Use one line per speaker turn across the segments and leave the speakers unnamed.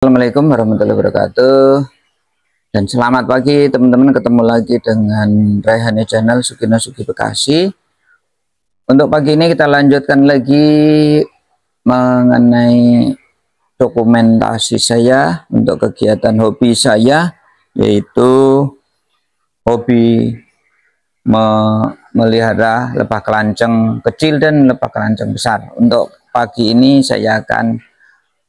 Assalamualaikum warahmatullahi wabarakatuh, dan selamat pagi teman-teman. Ketemu lagi dengan Raihani Channel Sugino Sugi Bekasi. Untuk pagi ini kita lanjutkan lagi mengenai dokumentasi saya untuk kegiatan hobi saya, yaitu hobi memelihara lebah kelanceng kecil dan lebah kelanceng besar. Untuk pagi ini saya akan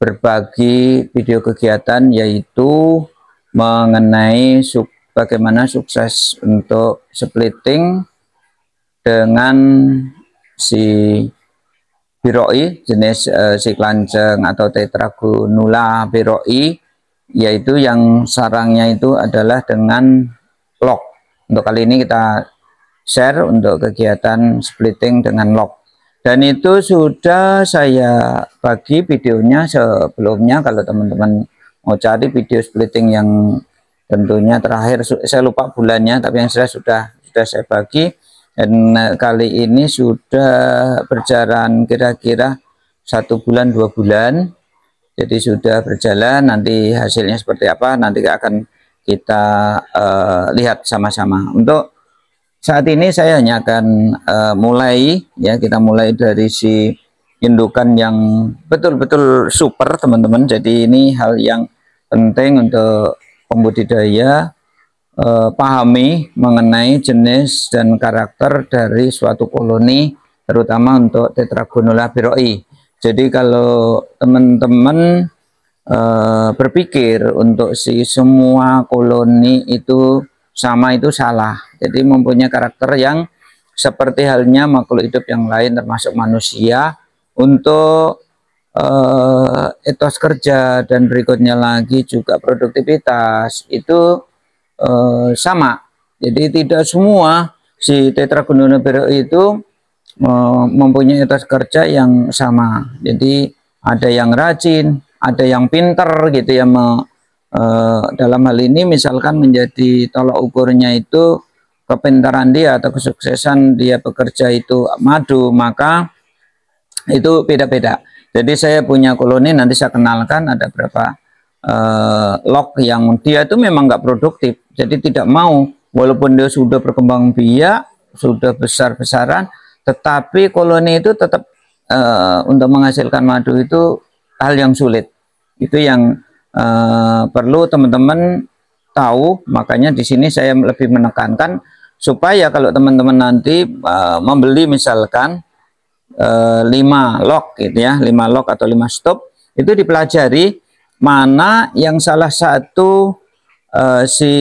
berbagi video kegiatan, yaitu mengenai bagaimana sukses untuk splitting dengan si biroi jenis si kelanceng atau Tetragonula biroi, yaitu yang sarangnya itu adalah dengan lock. Untuk kali ini kita share untuk kegiatan splitting dengan lock. Dan itu sudah saya bagi videonya sebelumnya. Kalau teman-teman mau cari video splitting yang tentunya terakhir, saya lupa bulannya, tapi yang sudah saya bagi. Dan kali ini sudah berjalan kira-kira 1 bulan 2 bulan. Jadi sudah berjalan. Nanti hasilnya seperti apa nanti akan kita lihat sama-sama. Untuk saat ini saya hanya akan kita mulai dari si indukan yang betul-betul super, teman-teman. Jadi ini hal yang penting untuk pembudidaya, pahami mengenai jenis dan karakter dari suatu koloni, terutama untuk Tetragonula biroi. Jadi kalau teman-teman berpikir untuk si semua koloni itu sama, itu salah. Jadi mempunyai karakter yang seperti halnya makhluk hidup yang lain termasuk manusia. Untuk etos kerja dan berikutnya lagi juga produktivitas itu sama. Jadi tidak semua si Tetragonula biroi itu mempunyai etos kerja yang sama. Jadi ada yang rajin, ada yang pinter gitu ya. Dalam hal ini misalkan menjadi tolak ukurnya itu kepintaran dia atau kesuksesan dia bekerja itu madu, maka itu beda-beda. Jadi saya punya koloni, nanti saya kenalkan ada berapa lock yang dia itu memang nggak produktif. Jadi tidak mau, walaupun dia sudah berkembang biak, sudah besar-besaran, tetapi koloni itu tetap untuk menghasilkan madu itu hal yang sulit. Itu yang perlu teman-teman tahu. Makanya di sini saya lebih menekankan supaya kalau teman-teman nanti membeli misalkan 5 lock gitu ya, 5 lock atau 5 stop, itu dipelajari mana yang salah satu si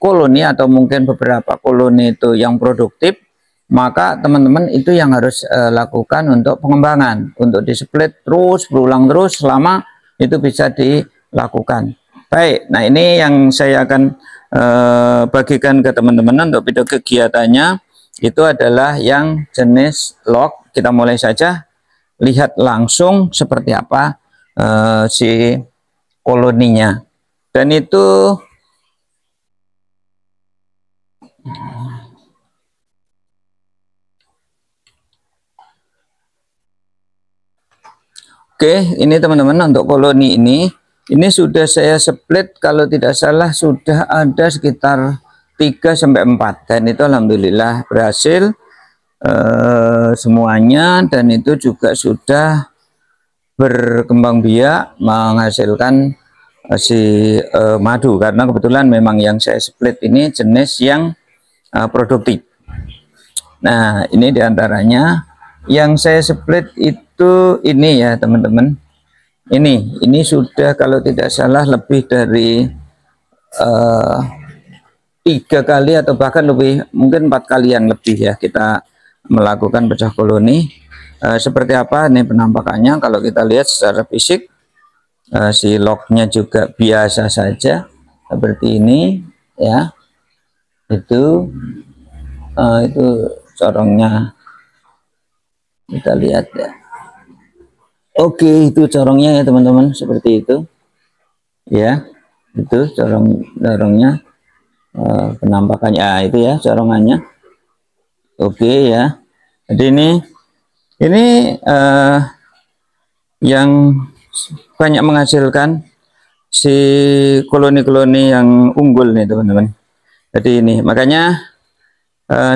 koloni atau mungkin beberapa koloni itu yang produktif, maka teman-teman itu yang harus lakukan untuk pengembangan, untuk di-split terus, berulang terus selama itu bisa dilakukan. Baik, nah ini yang saya akan bagikan ke teman-teman untuk video kegiatannya. Itu adalah yang jenis lock. Kita mulai saja, lihat langsung seperti apa si koloninya. Dan itu oke, ini teman-teman untuk koloni ini sudah saya split, kalau tidak salah sudah ada sekitar 3-4, dan itu alhamdulillah berhasil semuanya, dan itu juga sudah berkembang biak menghasilkan si madu, karena kebetulan memang yang saya split ini jenis yang produktif. Nah, ini diantaranya yang saya split itu ini ya teman-teman. Ini sudah kalau tidak salah lebih dari 3 kali atau bahkan lebih, mungkin 4 kalian lebih ya kita melakukan pecah koloni. Seperti apa ini penampakannya? Kalau kita lihat secara fisik, si locknya juga biasa saja seperti ini ya. Itu corongnya, kita lihat ya. Oke, itu corongnya ya teman-teman, seperti itu ya. Itu corongnya, penampakannya itu ya, corongannya. Oke ya. Jadi ini yang banyak menghasilkan si koloni-koloni yang unggul nih teman-teman. Jadi ini makanya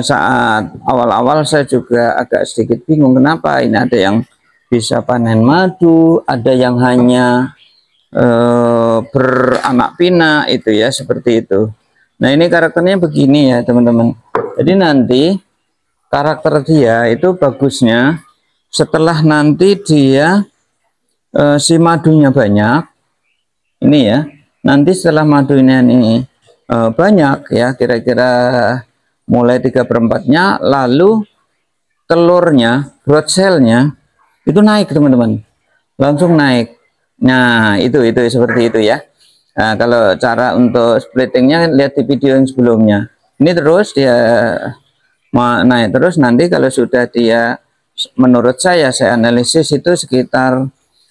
saat awal-awal saya juga agak sedikit bingung kenapa ini ada yang bisa panen madu, ada yang hanya beranak pinak itu ya, seperti itu. Nah ini karakternya begini ya teman-teman. Jadi nanti karakter dia itu bagusnya setelah nanti dia si madunya banyak ini ya, nanti setelah madunya ini banyak ya, kira-kira mulai 3/4-nya, lalu telurnya, growth cell-nya itu naik teman-teman, langsung naik. Nah itu seperti itu ya. Nah, kalau cara untuk splittingnya lihat di video yang sebelumnya. Ini terus dia naik terus, nanti kalau sudah dia, menurut saya analisis itu sekitar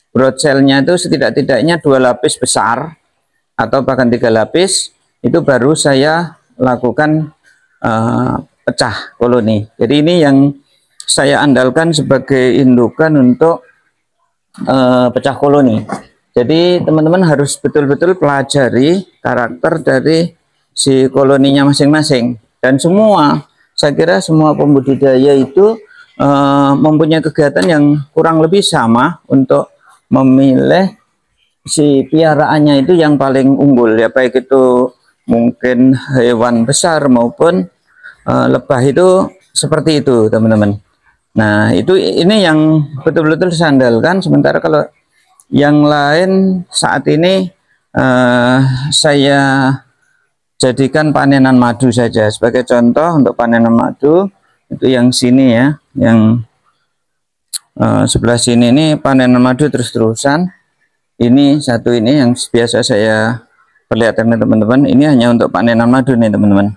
growth cell-nya itu setidak-tidaknya 2 lapis besar atau bahkan 3 lapis, itu baru saya lakukan pecah koloni. Jadi ini yang saya andalkan sebagai indukan untuk pecah koloni. Jadi teman-teman harus betul-betul pelajari karakter dari si koloninya masing-masing. Dan semua, saya kira semua pembudidaya itu mempunyai kegiatan yang kurang lebih sama untuk memilih si piaraannya itu yang paling unggul ya, baik itu mungkin hewan besar maupun lebah, itu seperti itu teman-teman. Nah ini yang betul-betul sandalkan. Sementara kalau yang lain saat ini saya jadikan panenan madu saja sebagai contoh. Untuk panenan madu itu yang sini ya, yang sebelah sini ini panenan madu terus-terusan. Ini satu, ini yang biasa saya perlihatkan teman-teman, ini hanya untuk panenan madu nih teman-teman.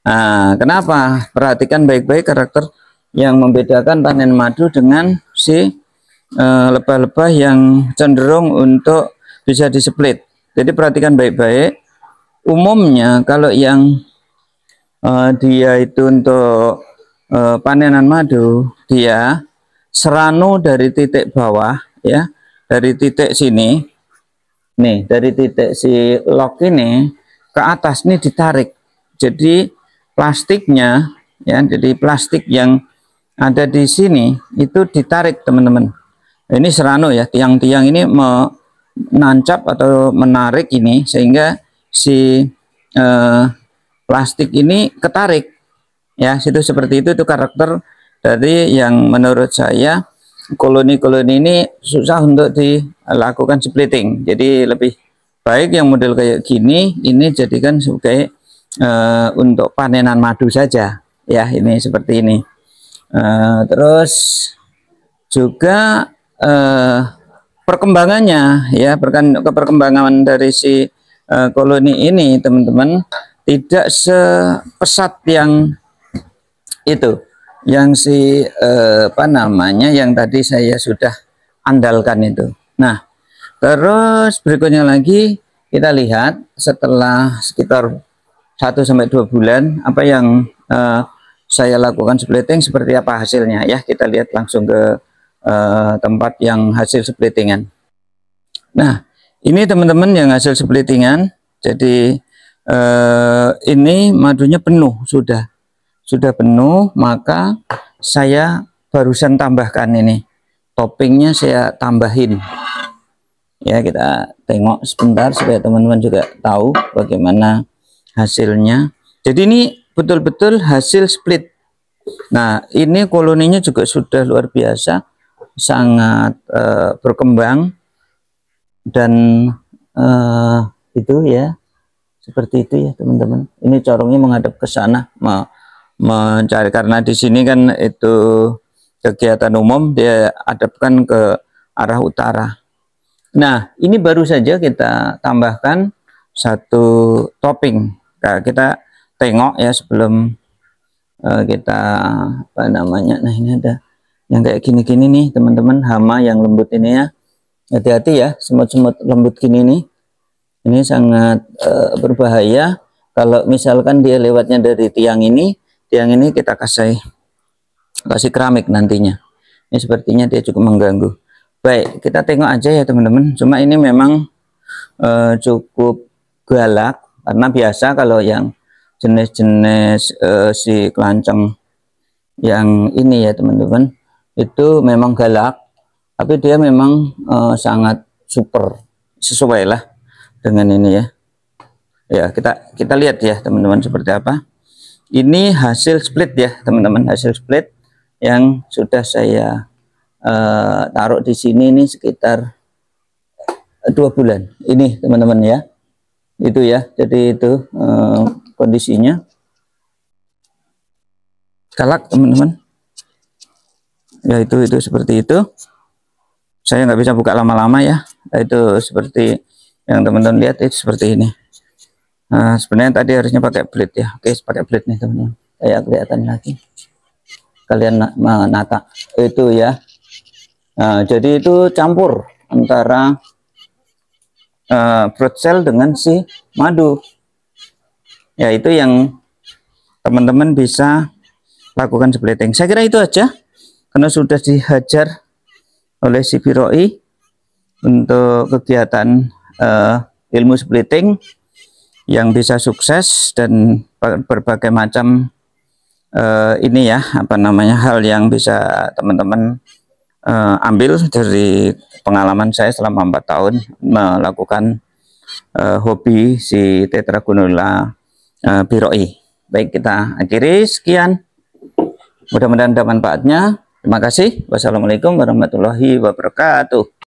Nah kenapa? Perhatikan baik-baik karakter yang membedakan panen madu dengan si lebah-lebah yang cenderung untuk bisa displit. Jadi perhatikan baik-baik. Umumnya kalau yang dia itu untuk panenan madu, dia seranu dari titik bawah ya, dari titik sini nih, dari titik si lock ini ke atas nih ditarik. Jadi plastiknya ya, jadi plastik yang ada di sini itu ditarik teman-teman. Ini serrano ya, tiang-tiang ini menancap atau menarik ini sehingga si plastik ini ketarik ya, situ seperti itu karakter dari yang menurut saya koloni-koloni ini susah untuk dilakukan splitting. Jadi lebih baik yang model kayak gini ini jadikan sebagai untuk panenan madu saja ya, ini seperti ini. Terus juga perkembangannya ya, perkembangan dari si koloni ini teman-teman tidak sepesat yang itu, yang si apa namanya, yang tadi saya sudah andalkan itu. Nah terus berikutnya lagi kita lihat setelah sekitar 1-2 bulan apa yang saya lakukan splitting, seperti apa hasilnya ya. Kita lihat langsung ke tempat yang hasil splittingan. Nah ini teman-teman yang hasil splittingan. Jadi ini madunya penuh, sudah penuh, maka saya barusan tambahkan ini toppingnya, saya tambahin ya. Kita tengok sebentar supaya teman-teman juga tahu bagaimana hasilnya. Jadi ini betul-betul hasil split. Nah ini koloninya juga sudah luar biasa, sangat berkembang dan itu ya, seperti itu ya teman-teman. Ini corongnya menghadap ke sana mencari, karena di sini kan itu kegiatan umum, dia hadapkan ke arah utara. Nah ini baru saja kita tambahkan satu topping. Nah, kita tengok ya sebelum kita apa namanya. Nah ini ada yang kayak gini-gini nih teman-teman, hama yang lembut ini ya, hati-hati ya, semut-semut lembut gini nih, ini sangat berbahaya. Kalau misalkan dia lewatnya dari tiang ini kita kasih keramik nantinya. Ini sepertinya dia cukup mengganggu. Baik, kita tengok aja ya teman-teman. Cuma ini memang cukup galak, karena biasa kalau yang jenis-jenis si kelanceng yang ini ya teman-teman, itu memang galak, tapi dia memang sangat super, sesuai lah dengan ini ya. Ya, kita lihat ya teman-teman seperti apa. Ini hasil split ya teman-teman, hasil split yang sudah saya taruh di sini ini sekitar 2 bulan ini teman-teman ya. Itu ya, jadi itu kondisinya galak teman-teman ya. Itu seperti itu, saya nggak bisa buka lama-lama ya. Itu seperti yang teman-teman lihat, itu seperti ini. Nah, sebenarnya tadi harusnya pakai blade ya. Oke, pakai blade nih teman-teman, kayak kelihatan lagi, kalian menata itu ya. Nah, jadi itu campur antara brood cell dengan si madu ya. Itu yang teman-teman bisa lakukan splitting. Saya kira itu aja, karena sudah dihajar oleh si Biroi untuk kegiatan ilmu splitting yang bisa sukses, dan berbagai macam ini ya, apa namanya, hal yang bisa teman-teman ambil dari pengalaman saya selama 4 tahun melakukan hobi si Tetragonula Biroi. Baik, kita akhiri sekian, mudah-mudahan ada manfaatnya. Terima kasih. Wassalamualaikum warahmatullahi wabarakatuh.